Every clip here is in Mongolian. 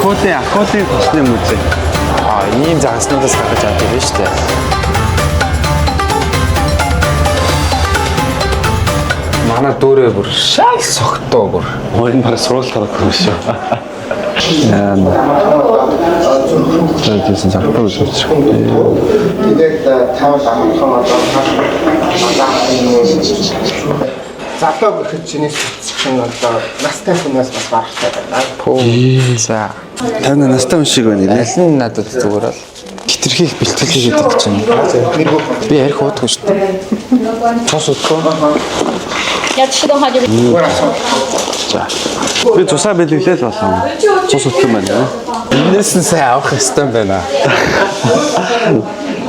Акколын тосны музей. Ийм загаснуудаас гаргаж авдаг юм шүү дээ. Манай дүүрээ бүр шал согтоо бүр. Энэ баг сургууль тарах юм шүү. Тэсэн цагтаа шүүж. Тэгээд тавал амтхан одоо залуу гэхэд чиний чинь одоо настай хүнээс бас барахтай байна. За. 50 настай хүн шиг байна нэ. Аль нь надад зүгээр бол хитрхийг бэлтгэлээ гэдэг чинь. Би ярих уудгүй шүү дээ. Цус өткөө. За. Би цусаа бэлгэлээ л болсон. Цус өткөн байна. Энэс нь сайн авах хэвээр байна.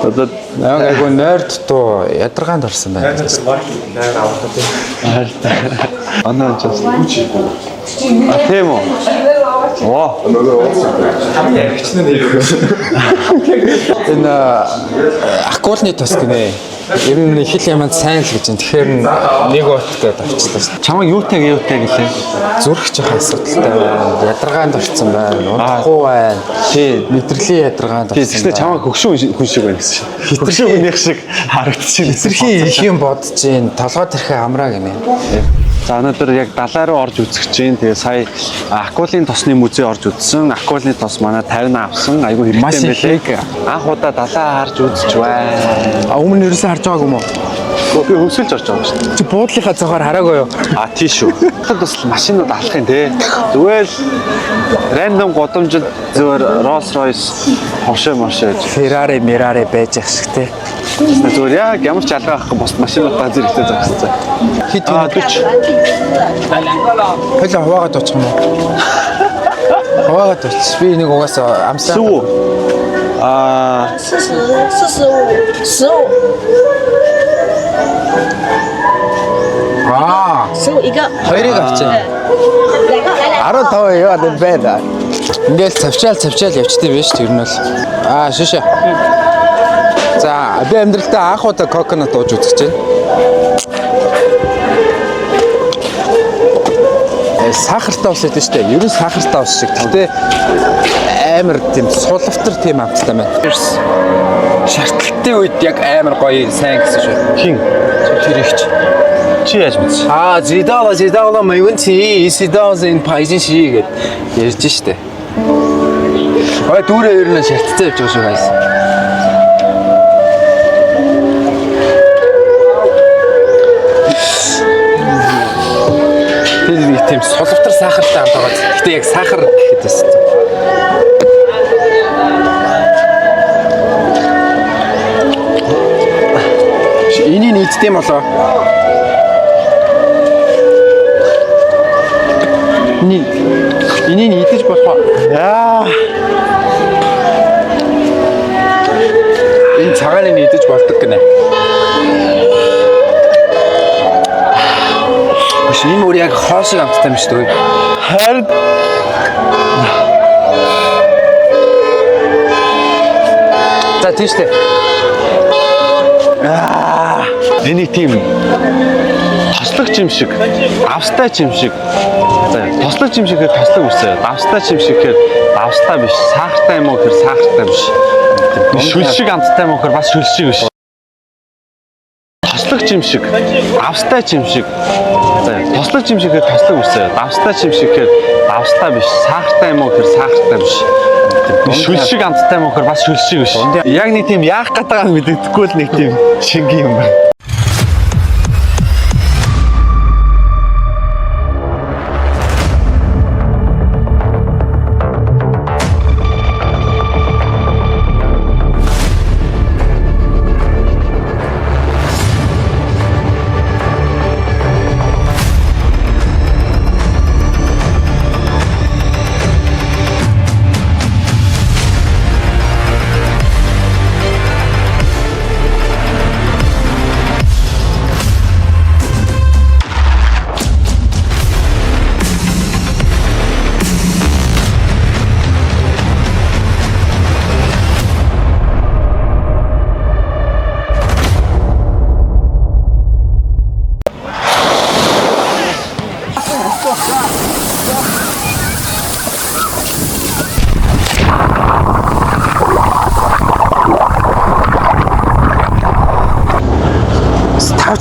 Одоо Айгу нойрд туу ядаргаанд орсон байна. Нойр авах гэдэг. Анаа чаас. Тийм үү? Оо. Энэ акулны тос гинэ. Ер нь хэл яманд сайн л гэж юм. Тэгэхээр нэг уут гэдэг авчлаа шүү. Чамайг юутай гэлээ? Зүрх жоохон асуудалтай байна. Ядаргаанд орсон байна. Унахгүй байна. Тийм. Мэдрэлийн ядаргаанд орсон. Тэгснэ чамайг хөгшин хүн шиг байна гэсэн. Хөгшин хүнийх шиг харагдчихэв. Хитрхи их юм бодож гин толгой тэрхээ амраа гинэ. За өнөөдөр яг далай руу орж үзэх чинь тэгээ сая акулын тосны музей орж үзсэн. Акулын тос манай 50 авсан. Айгу хэрэгтэй юм байлээ. Анх удаа далай харж үзэж байна. Өмнө ерөөсөө харж байгаагүй юм уу? Би хөвсөлж орж байгаа юм шүү дээ. Чи буудлынхаа цогоор хараагүй юу? Тийш үү. Тэгэхэд бас машинууд алах юм те. Зүгээр л рандом годомжид зүгээр Rolls Royce Porsche Ferrari, Mirari байж ах шиг те. зүгээр яг ямар ч алгаа авахгүй бос машинуудаа зэрэгтэй зогссон. Хит 40. Хойло хуваагаад очих юм уу? Хуваагаад очих. Би нэг угаасаа амсаа. Сүү. 15一个。 хоёрыг авчаа. 15 яваад байна. Ингээл цавчаал явчтай байж тэр нь бол. Шишээ. За, би амьдралтаа анх удаа коконат ууж үзэж байна. Сахартай ус гэдэг шүү дээ. Ер нь сахартай ус шиг. Гэтэ амар тийм сулавтар тийм амттай байна. Шаардлагатай үед яг амар гоё сайн гэсэн шүү. Хин. Тэр ихч. Чи яаж мэдсэн? Зидала маяг чи сидазын пайжин шигээд ярьж штэ. Ой дүүрээ ер нь шалтцаа явж байгаа шүү guys. Тэр нэг тийм сулавтар сахартай амт байгаа. Гэтэ яг сахар гэхэд байсан. Энийг нийтдээ болоо. Энийг идэж болох. Энэ цагааныг идэж болдог гинэ. Энэ өөр яг хоошиг амттай юм шүү дээ. Харин За тийшлээ. энийг тийм тослогч юм шиг, австач юм шиг. За тослогч юм шиг гэхээр тослог үсэ. Австач юм шиг гэхээр австаа биш. Сахартай юм уу гэхээр сахартай биш. Шүл шиг амттай юм уу гэхээр бас шүл шиг биш. Тослогч юм шиг, австач юм шиг. За тослогч юм шиг гэхээр тослог үсэ. Австач юм шиг гэхээр австаа биш. Сахартай юм уу гэхээр сахартай биш. Шүл шиг амттай юм уу гэхээр бас шүл шиг биш. Яг нэг тийм яах гатагааг мэддэхгүй л нэг тийм шингийн юм байна.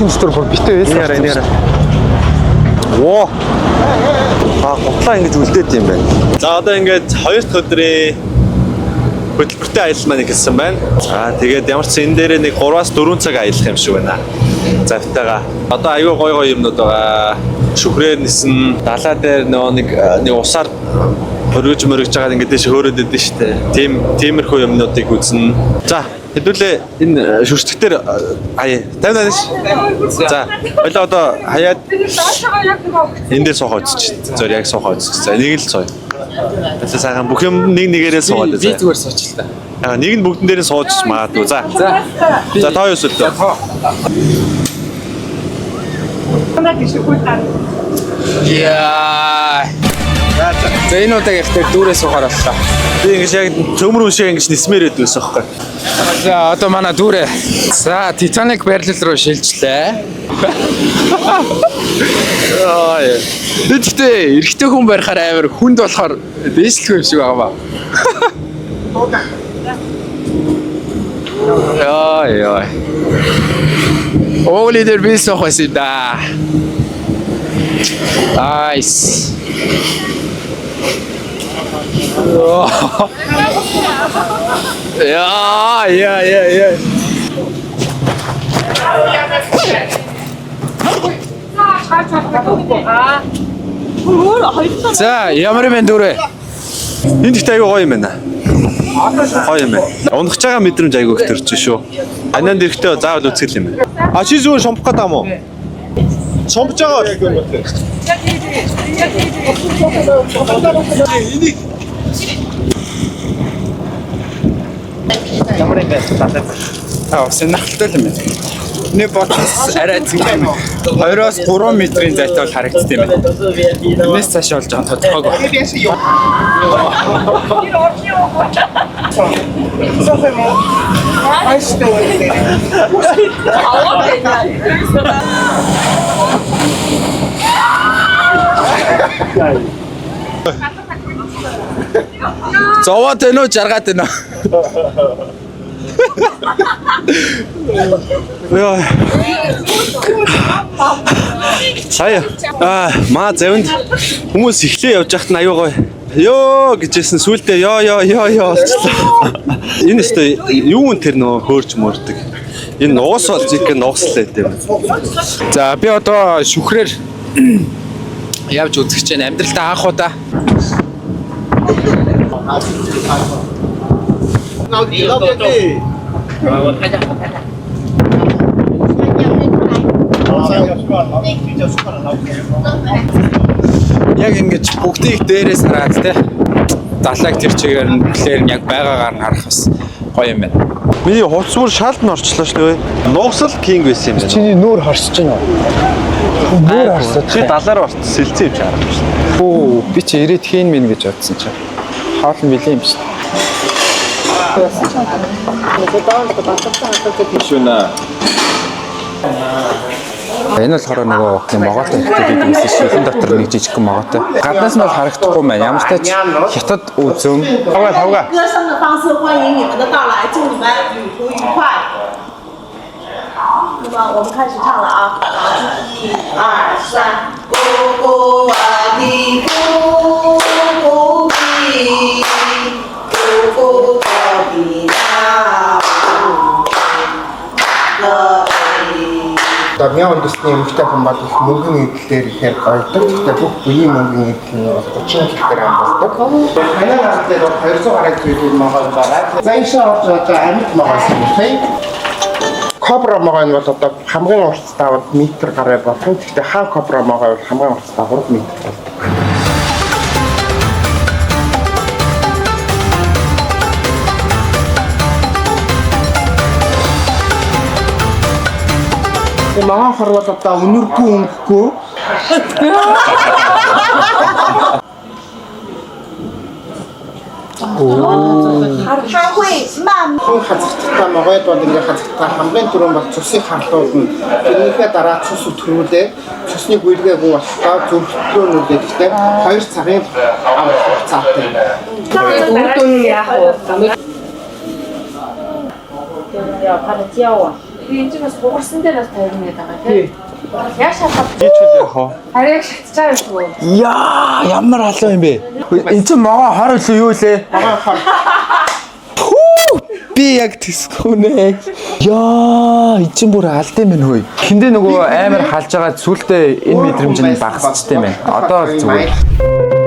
чихэн дотор бүр битээ байсан. Энэ яриа. Оо. Гутлаа ингэж үлдээд юм байна. За одоо ингээд 2 дахь өдрийн хөтөлбөртэй аялал маань эхэлсэн байна. За тэгээд ямар ч энэ дээр нэг 3-аас 4 цаг аялах юм шиг байна. Завтайгаа. Одоо аюу гой юмнууд байгаа. Шүхрээр нисэн, далаа дээр нэг усаар хөргөж мөргөж байгаа ингээд дэш хөөрөөд идэв штэ. Тиймэрхүү юмнуудыг үзнэ. За хэдүүлээ энэ шүрчтгээр тавина ш. За ойлоо одоо хаяад энэ дээр суугаа үзчих. Зөөр яг суугаа үзчих. За нэг л цой. За сайхан бүх юм нэг нэгээрээ суугаад Би зүгээр сууч л та. нэг нь бүгдэн дээр нь сууж магадгүй. За. За тоо юус үлдээ. Яа. За энэ удаа ихтэй дүүрээ суугаар боллоо. Би ингэж яг төмөр үншээ ингэж нисмээр яддаг байсан байхгүй. За одоо манай дүүрээ. За Titanic барилал руу шилжлээ. Аа яа. Тэгтээ эрэгтэй хүн барихаар амар хүнд болохоор дээшлэх юм шиг байгаа ба. Яа. Оли дээр би суух байсан да. Nice. Yeah. За ямар юм бэ дүүрээ? Энд ихтэй аягүй гоё юм байна. Гоё юм байна. Унах чагаа мэдрэмж аягүй их төрж шүү. Ананд эрэхтэй заавал үзэх юм байна. А чи зүгээр шомпох гэдэг юм уу? Шомпож байгаа яг юм байна. Ямар юм бэ? Сэнахтай л юм байна. Нэг бодос арай цэнгэн. 2-оос 3 метрийн зайтай бол харагддаг юм байна. Энэс цааш болж байгаа тодорхойгүй. Зовоод энэ үү жаргаад энэ үү? Яа. Сая. Маа завинд хүмүүс ихлээ явж байхад нь аюу гоё. Ёо гэжсэн сүултээ ёо болчихлоо. Энэ өстой юу энэ тэр нөө хөөрч мөрдөг. Энэ уус бол зик нуугслаа гэдэг. За би одоо шүхрээр явж үзэх гэж байна. Амьдралдаа анх удаа. Яг ингэж бүгдийг дээрээс хараад те далайг тэр чигээр нь плеер нь яг байгаагаар нь харах бас гоё юм байна. Миний хувцс бүр шалд нь орчлоо шүү дээ. Нуугсал кинг байсан юм байна. Чиний нүүр харсаж байна уу? Нүүр харсаж. Чи далаар барт сэлцээ юм чарах шүү дээ. Оо би чи ирээд хийн мэн гэж бодсон чинь. Хаал нь билээ юм шүү. Энэ л хороо нөгөө Монголын хятад гэдэг нь шилэн дотор нэг жижигхэн могоотой. Гаднаас нь бол харагдахгүй маань ямар ч тач хятад үзэн. Тавга. 歌声的方式欢迎你们的到来，祝你们旅途愉快。那么我们开始唱了啊！1、2、3，咕咕哇哩咕咕哩，咕咕咕哩啦。 Одоо 1000 үндэсний эмэгтэй хүн бол их мөнгөн эдлээр ихээр гоёдаг. Гэхдээ бүх бүлийн мөнгөн эдлийн бол 30 хэлбэр амбалдаг. Манай нас дээр 200 гаруй зүйлүүд могой байгаа. За энэ орж байгаа амьд могой юм. Кобра могой нь бол одоо хамгийн урт даваад метр гаруй болох. Гэхдээ хаан кобра могой бол хамгийн урт 3 метр болдог. Манай хорвол одоо өнөргүй өнгөхгүй. Хазахтаа могойд бол ингээ хазахтаа хамгийн түрүүн бол цусыг харлуулна. Тэрнийхээ дараа цус өтрүүлээ. Цусны гүйлгээгүй болохоо зөвхөн нүдэжтэй 2 цагийн хугацаатай. Үүдэн яг уу. 要他的教啊。Би энэ чинь бас бугарсан дээр бас тавина гэдэг байгаа тийм. Яа шатаа. Гэж үл яах вэ? Харин яг шатчихаа юм уу? Яа, ямар халуун юм бэ? Энд чинь могоо хор илүү юу лээ? Би яг тэсгүүнэ. Яа, энэ чинь бүр алдсан минь хөөе. Хиндэ нөгөө амар халж байгаа сүултээ энэ мэдрэмж нь багасчтэй байна. Одоо зүгээр.